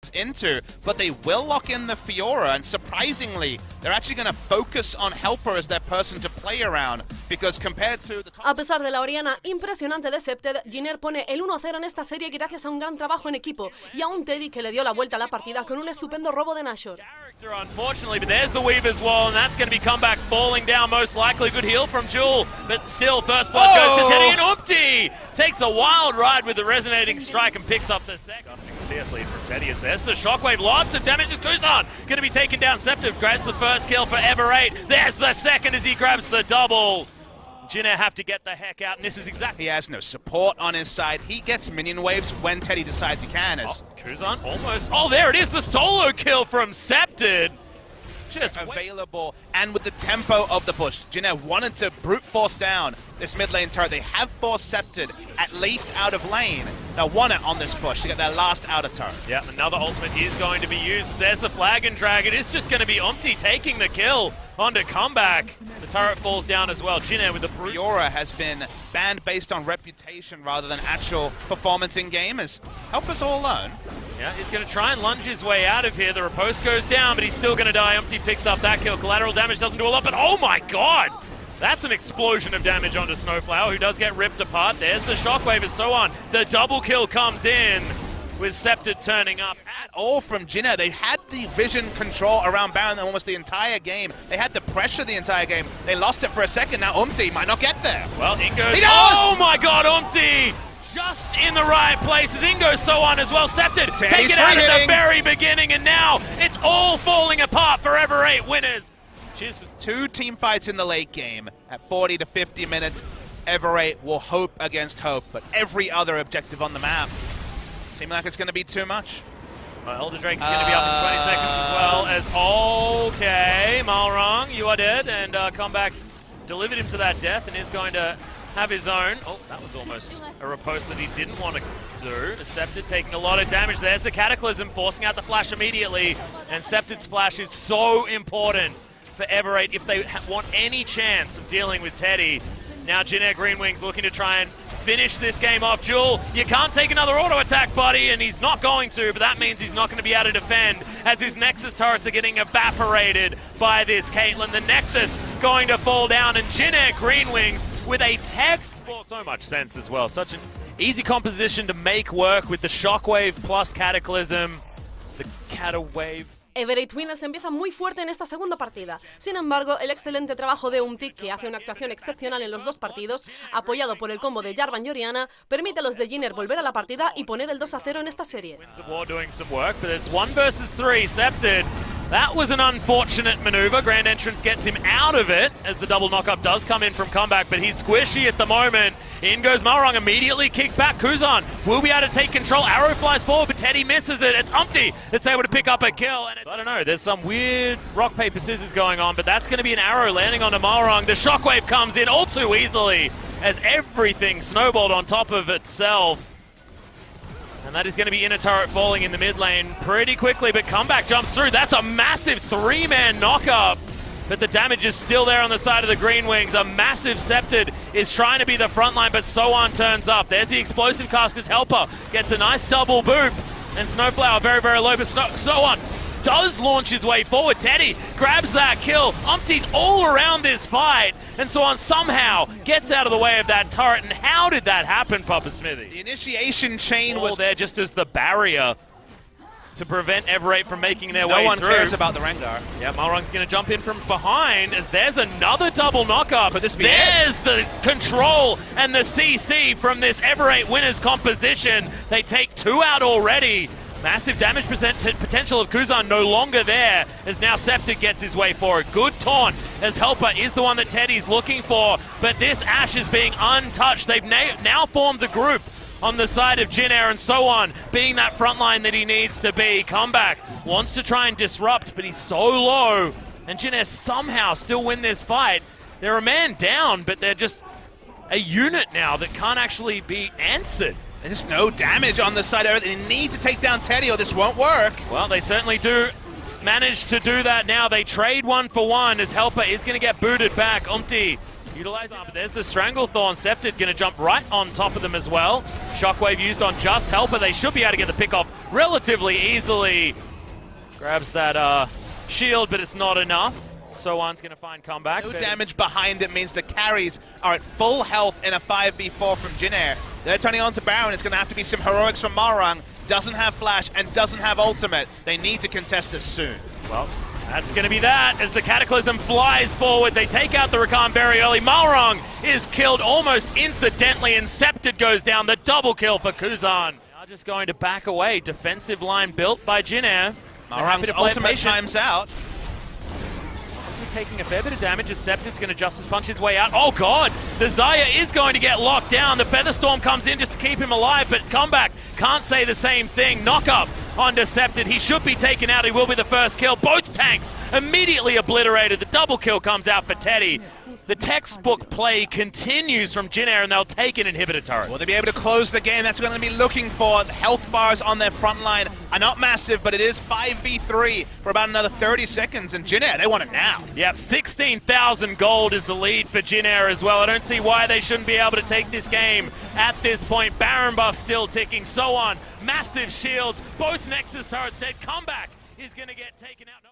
into, but they will lock in the Fiora, and surprisingly, they're actually going to focus on Helper as their person to play around, because compared to the... A pesar de la Oriana impresionante de Septed, Giner pone el 1-0 en esta serie gracias a un gran trabajo en equipo y a un Teddy que le dio la vuelta a la partida con un estupendo robo de Nashor. Unfortunately, but there's the Weaver's wall, and that's going to be comeback falling down most likely. Good heal from Jewel, but still first blood goes to Teddy, and Umpty takes a wild ride with the resonating strike and picks up the second. CS lead from Teddy is there's the shockwave, lots of damage as Kuzan going to be taken down. Septiv grabs the first kill for Ever8. There's the second as he grabs the double. Jinner have to get the heck out, and this is exactly... He has no support on his side. He gets minion waves when Teddy decides he can. Kuzan almost... Oh, there it is, the solo kill from Septed. Just available, and with the tempo of the push, Jinner wanted to brute force down this mid lane turret. They have forced Septed at least out of lane. They'll want it on this push to get their last outer turret. Yeah, another ultimate is going to be used. There's the flag and drag. It is just going to be Umpty taking the kill onto comeback. The turret falls down as well. Jinner with the brute. Fiora has been banned based on reputation rather than actual performance in game, as Helper's all alone. Yeah, he's going to try and lunge his way out of here. The riposte goes down, but he's still going to die. Umpty picks up that kill. Collateral damage doesn't do a lot, but oh my god! That's an explosion of damage onto Snowflower, who does get ripped apart. There's the shockwave and so on. The double kill comes in with Septed turning up. At all from Jinner. They had the vision control around Baron almost the entire game. They had the pressure the entire game. They lost it for a second. Now Umpty might not get there. Well, Ingo's... He does! Oh my god, Umpty! Just in the right places. Ingo's so on as well. Septed take it out at the very beginning, and now it's all falling apart for Ever8 winners. Cheers for 2 team fights in the late game at 40 to 50 minutes. Ever8 will hope against hope, but every other objective on the map seems like it's going to be too much. Well, Elder Drake's going to be up in 20 seconds as well as, okay, Malrong, you are dead, and Comeback delivered him to that death and is going to have his own. Oh, that was almost a riposte that he didn't want to do. Septed taking a lot of damage. There's the Cataclysm, forcing out the flash immediately, and Septed's flash is so important for Ever8 if they want any chance of dealing with Teddy. Now Jinner Greenwings looking to try and finish this game off. Jewel, you can't take another auto attack, buddy, and he's not going to, but that means he's not going to be able to defend as his Nexus turrets are getting evaporated by this Caitlyn. The Nexus going to fall down, and Jinner Greenwings with a textbook. So much sense as well. Such an easy composition to make work with the Shockwave plus Cataclysm. The Catawave. Ever8 Winners empieza muy fuerte en esta segunda partida. Sin embargo, el excelente trabajo de Umpty, que hace una actuación excepcional en los dos partidos, apoyado por el combo de Jarvan y Oriana, permite a los de Jinner volver a la partida y poner el 2-0 en esta serie. That was an unfortunate maneuver. Grand Entrance gets him out of it as the double knockup does come in from comeback, but he's squishy at the moment. In goes Malrong, immediately kicked back. Kuzan will be able to take control. Arrow flies forward, but Teddy misses it. It's Umpty that's able to pick up a kill. And I don't know, there's some weird rock, paper, scissors going on, but that's going to be an arrow landing onto Malrong. The shockwave comes in all too easily as everything snowballed on top of itself. And that is going to be inner turret falling in the mid lane pretty quickly, but comeback jumps through. That's a massive 3-man knockup. But the damage is still there on the side of the Greenwings. A massive Septed is trying to be the front line, but Soan turns up. There's the explosive caster's helper. Gets a nice double boop. And Snowflower very, very low, but Soan does launch his way forward. Teddy grabs that kill. Umpty's all around this fight, and Soan somehow gets out of the way of that turret. And how did that happen, Papa Smithy? The initiation chain was there just as the barrier to prevent Ever8 from making their way through. No one cares about the Rengar. Yeah, Malrong's going to jump in from behind as there's another double knockup. Could this be There's the control and the CC from this Ever8 winners composition. They take 2 out already. Massive damage potential of Kuzan no longer there as now Septed gets his way forward. Good taunt as Helper is the one that Teddy's looking for, but this Ashe is being untouched. They've now formed the group on the side of Jinner and so on, being that front line that he needs to be. Comeback wants to try and disrupt, but he's so low, and Jinner somehow still win this fight. They're a man down, but they're just a unit now that can't actually be answered. There's no damage on the side of it. They need to take down Teddy or this won't work. Well, they certainly do manage to do that now. They trade 1 for 1 as Helper is going to get booted back. Umpty utilizing, but there's the Stranglethorn. Septed going to jump right on top of them as well. Shockwave used on just Helper. They should be able to get the pick off relatively easily. Grabs that shield, but it's not enough. Soan's going to find comeback. No damage behind it means the carries are at full health in a 5v4 from Jinair. They're turning on to Baron. It's going to have to be some heroics from Marang. Doesn't have flash and doesn't have ultimate. They need to contest this soon. Well, that's going to be that as the Cataclysm flies forward. They take out the Rakan very early. Malrong is killed almost incidentally, and Scepted goes down. The double kill for Kuzan. Now just going to back away. Defensive line built by Jinair. Marang's ultimate times out. Taking a fair bit of damage as Scepted's going to Justice Punch his way out. Oh god, the Xayah is going to get locked down. The Featherstorm comes in just to keep him alive, but Comeback can't say the same thing. Knock up onto Scepted. He should be taken out. He will be the first kill. Both tanks immediately obliterated. The double kill comes out for Teddy. The textbook play continues from Jinair, and they'll take an inhibitor turret. Will they be able to close the game? That's what they're going to be looking for. The health bars on their front line are not massive, but it is 5v3 for about another 30 seconds, and Jinair, they want it now. Yep, 16,000 gold is the lead for Jinair as well. I don't see why they shouldn't be able to take this game at this point. Baron buff still ticking, so on. Massive shields, both Nexus turrets dead. Comeback is going to get taken out.